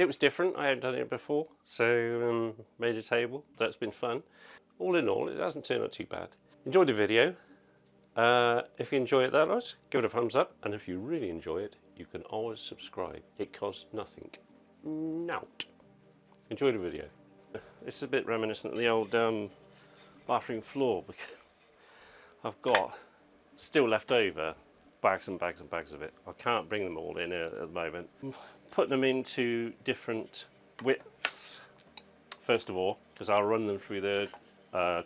It was different, I hadn't done it before, so made a table. That's been fun. All in all, it hasn't turned out too bad. Enjoyed the video. If you enjoy it that much, give it a thumbs up, and if you really enjoy it, you can always subscribe. It costs nothing. Nout. Enjoy the video. This is a bit reminiscent of the old bathroom floor, because I've got still left over bags and bags and bags of it. I can't bring them all in here at the moment. I'm putting them into different widths first of all, because I'll run them through the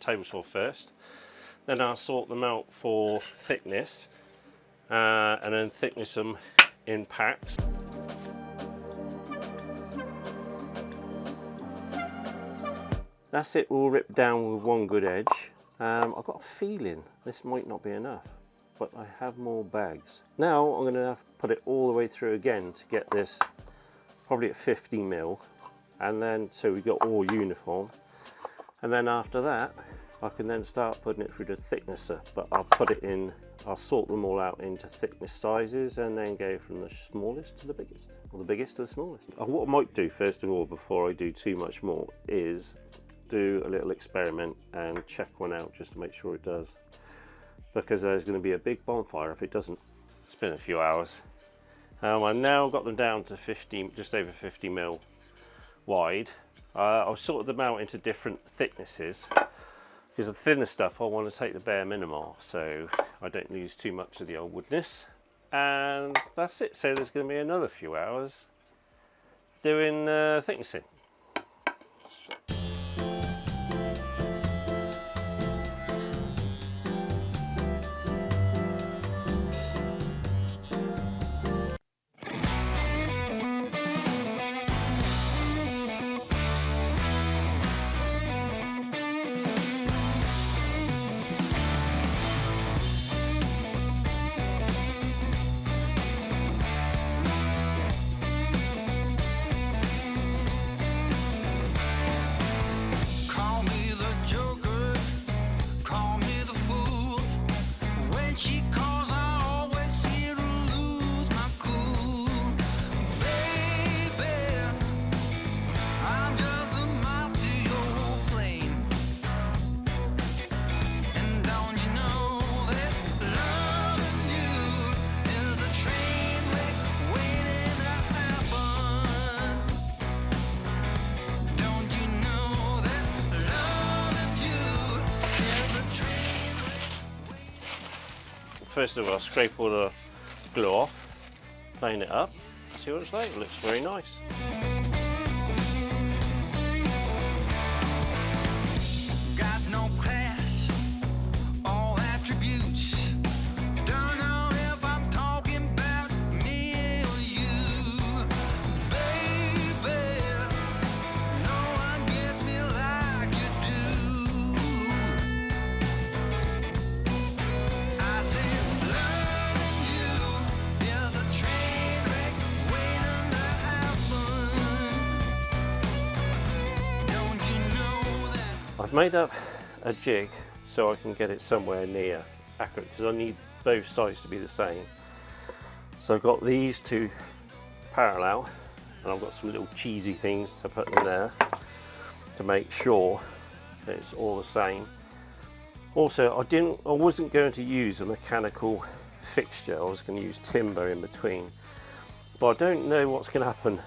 table saw first. Then I'll sort them out for thickness, and then thickness them in packs. That's it all ripped down with one good edge. I've got a feeling this might not be enough, but I have more bags. Now I'm going to have to put it all the way through again to get this probably at 50 mil, and then so we got all uniform. And then after that, I can then start putting it through the thicknesser, but I'll sort them all out into thickness sizes and then go from the smallest to the biggest, or the biggest to the smallest. What I might do first of all, before I do too much more, is do a little experiment and check one out just to make sure it does, because there's going to be a big bonfire if it doesn't. It's been a few hours. I've now got them down to 50, just over 50 mil wide. I've sorted them out into different thicknesses, because the thinner stuff I want to take the bare minimum off, so I don't lose too much of the old woodness. And that's it. So there's going to be another few hours doing thicknessing. First of all, I'll scrape all the glue off, plane it up, see what it's like. It looks very nice. Got no class, all attributes. Don't know if I'm talking about me or you, baby. No one gets me like you do. I said loving you is a train wreck waiting to happen. Don't you know that? I've made up a jig so I can get it somewhere near accurate, because I need both sides to be the same. So I've got these two parallel, and I've got some little cheesy things to put in there to make sure that it's all the same. Also, I wasn't going to use a mechanical fixture. I was going to use timber in between, but I don't know what's going to happen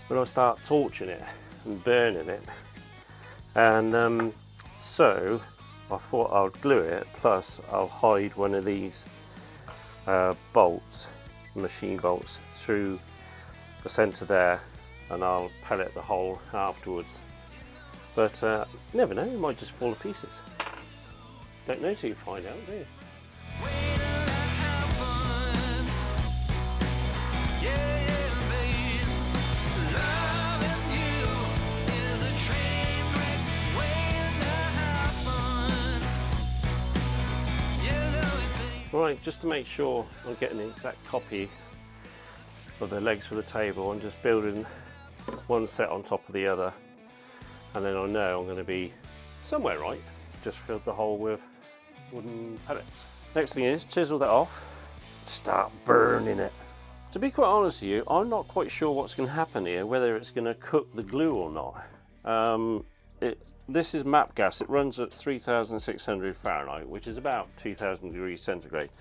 when I start torching it and burning it. And so I thought I'll glue it, plus I'll hide one of these bolts, machine bolts, through the centre there, and I'll pellet the hole afterwards. But you never know, it might just fall to pieces. Don't know till you find out, do you? Right, just to make sure I'm getting an exact copy of the legs for the table, I'm just building one set on top of the other, and then I know I'm going to be somewhere right. Just filled the hole with wooden pellets. Next thing is chisel that off, start burning it. To be quite honest with you, I'm not quite sure what's going to happen here, whether it's going to cook the glue or not. This is MAP gas. It runs at 3,600 Fahrenheit, which is about 2,000 degrees centigrade.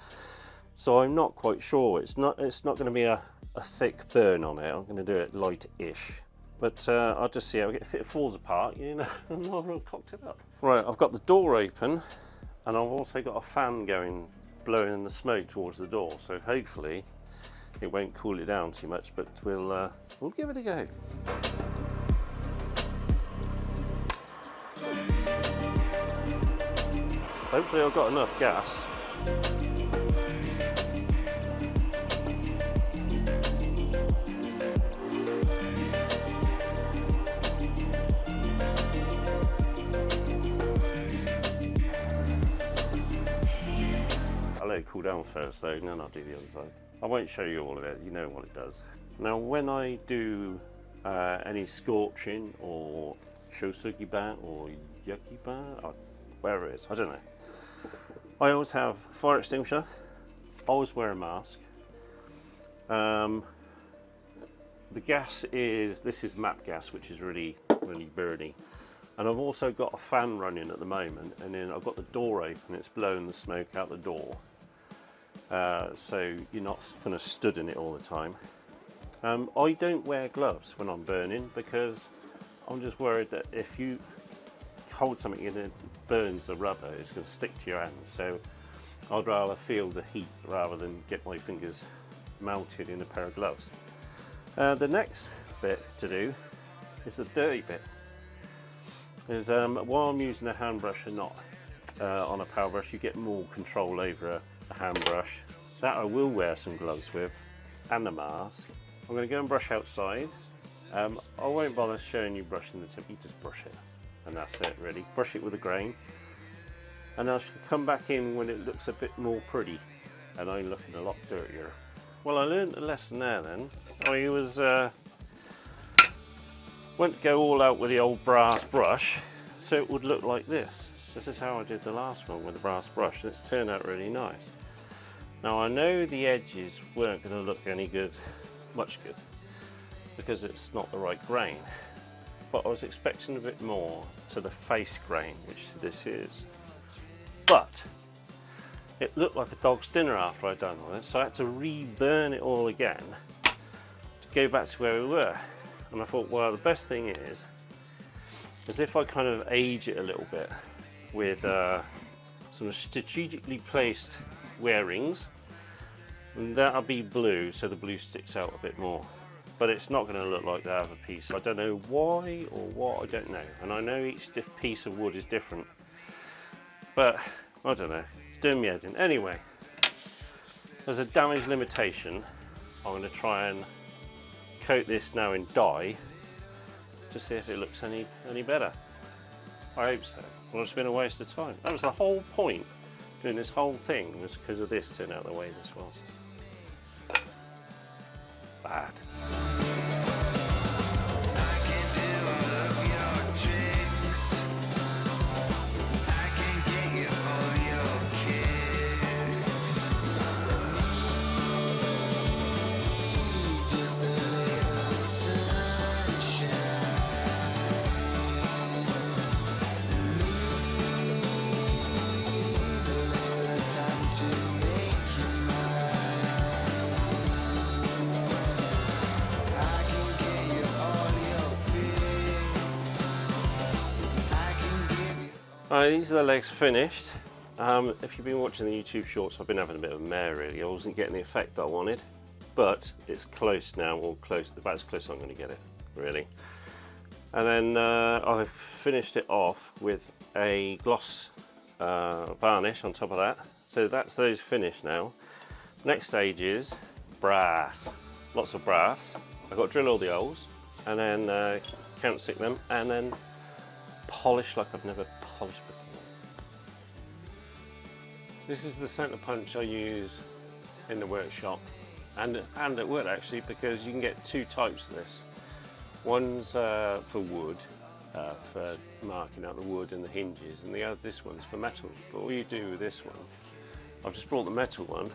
So I'm not quite sure. It's not going to be a thick burn on it. I'm going to do it light-ish. But I'll just see how if it falls apart, you know, I'll cocked it up. Right, I've got the door open, and I've also got a fan going, blowing the smoke towards the door. So hopefully it won't cool it down too much. But we'll give it a go. Hopefully I've got enough gas. I'll let it cool down first though, and then I'll do the other side. I won't show you all of it, you know what it does. Now when I do any scorching or shosugi ban or yuki ban, or wherever it is, I don't know. I always have fire extinguisher, always wear a mask. The gas this is MAP gas, which is really burny. And I've also got a fan running at the moment, and then I've got the door open, it's blowing the smoke out the door. So you're not kind of stood in it all the time. I don't wear gloves when I'm burning because I'm just worried that if you hold something and it burns the rubber, it's going to stick to your hand. So I'd rather feel the heat rather than get my fingers melted in a pair of gloves. The next bit to do is the dirty bit. Is while I'm using a hand brush and not on a power brush, you get more control over a hand brush. That I will wear some gloves with and a mask. I'm going to go and brush outside. I won't bother showing you brushing the tip, you just brush it. And that's it really. Brush it with a grain. And I shall come back in when it looks a bit more pretty. And I'm looking a lot dirtier. Well, I learned a lesson there then. I was went to go all out with the old brass brush, so it would look like this. This is how I did the last one with the brass brush, and it's turned out really nice. Now I know the edges weren't going to look any good, much good, because it's not the right grain. But I was expecting a bit more to the face grain, which this is. But it looked like a dog's dinner after I'd done all it, so I had to re-burn it all again to go back to where we were. And I thought, well, the best thing is if I kind of age it a little bit with some strategically placed wear rings, and that'll be blue, so the blue sticks out a bit more. But it's not going to look like the other piece. I don't know why or what, I don't know. And I know each piece of wood is different. But, I don't know, it's doing me head in. Anyway, as a damage limitation, I'm going to try and coat this now in dye to see if it looks any better. I hope so. Well, it's been a waste of time. That was the whole point, doing this whole thing, was because of this turned out the way this was. Bad. These are the legs finished. If you've been watching the YouTube shorts, I've been having a bit of a mare really. I wasn't getting the effect that I wanted, but it's close now, or close, about as close as I'm going to get it, really. And then I've finished it off with a gloss varnish on top of that. So that's those finished now. Next stage is brass. Lots of brass. I've got to drill all the holes, and then counterstick them, and then polish like I've never polished before. This is the centre punch I use in the workshop and at work actually, because you can get two types of this. One's for wood, for marking out the wood and the hinges, and this one's for metal. But all you do with this one, I've just brought the metal one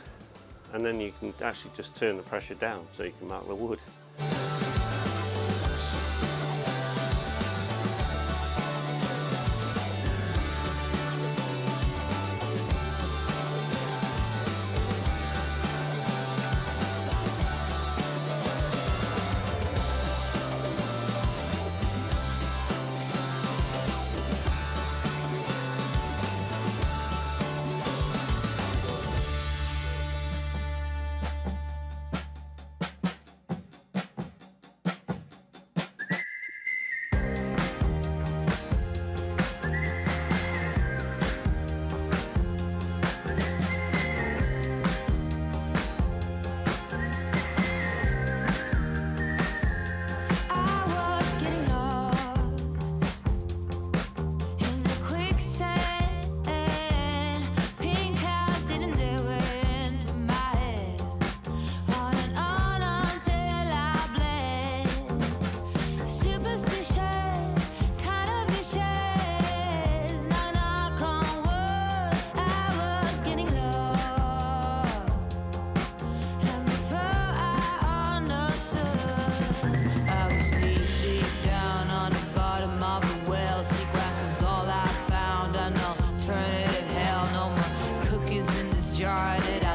and then you can actually just turn the pressure down so you can mark the wood.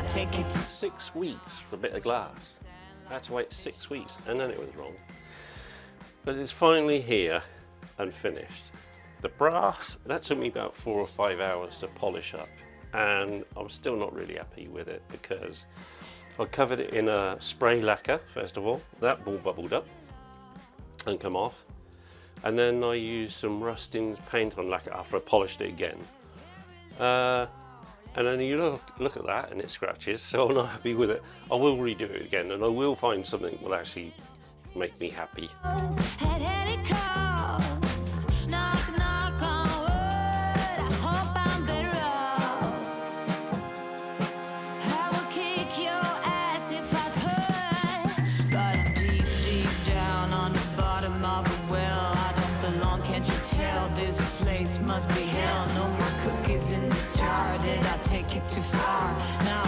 Take it to 6 weeks for a bit of glass. I had to wait 6 weeks, and then it was wrong. But it's finally here and finished. The brass, that took me about 4 or 5 hours to polish up, and I'm still not really happy with it because I covered it in a spray lacquer first of all. That all bubbled up and come off, and then I used some Rustin's paint on lacquer after I polished it again. And then you look at that and it scratches, so I'm not happy with it. I will redo it again, and I will find something that will actually make me happy. Must be hell, no more cookies in this jar. Did I take it too far? Now